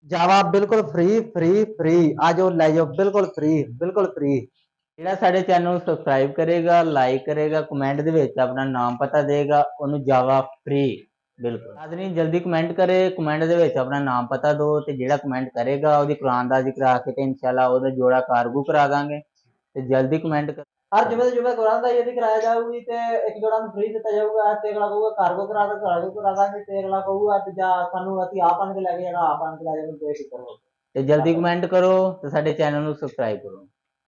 ਜਾਵਾ ਬਿਲਕੁਲ free free free ਆ ਜਾਓ ਲੈ ਜਾਓ ਬਿਲकुल फ्री बिल्कुल फ्री। ਜਿਹੜਾ ਸਾਡੇ ਚੈਨਲ ਨੂੰ ਸਬਸਕ੍ਰਾਈਬ ਕਰੇਗਾ ਲਾਈਕ ਕਰੇਗਾ ਕਮੈਂਟ ਦੇ ਵਿੱਚ ਆਪਣਾ ਨਾਮ ਪਤਾ ਦੇਗਾ ਉਹਨੂੰ ਜਾਵਾ ਫ੍ਰੀ ਬਿਲਕੁਲ ਆਦਮੀ ਜਲਦੀ ਕਮੈਂਟ ਕਰੇ ਕਮੈਂਟ ਦੇ ਵਿੱਚ ਆਪਣਾ ਨਾਮ ਪਤਾ ਦਿਓ ਤੇ ਜਿਹੜਾ ਕਮੈਂਟ ਕਰੇਗਾ ਉਹਦੀ ਕੁਰਾਨਦਾਜ਼ੀ ਕਰਾ ਕੇ ਤੇ ਇਨਸ਼ਾਅੱਲਾ ਉਹਦਾ ਜੋੜਾ ਕਾਰਗੂ ਕਰਾ ਦਾਂਗੇ ਤੇ ਜਲਦੀ ਕਮੈਂਟ ਕਰ हर जुमे से जुमे कुरानदाज़ी यदि कराया जाऊगी तो एक जोड़ा फ्री दिता जाऊगा ते अगला कहूगा कार्गो करा दो कार्गो करा दांगे ते अगला कहूगा ते जा सानू असी आप आन के लेके जाना आप आन के ले जाना कोई फिक्र हो ते जल्दी कमेंट करो ते साडे चैनल ਨੂੰ सब्सक्राइब करो।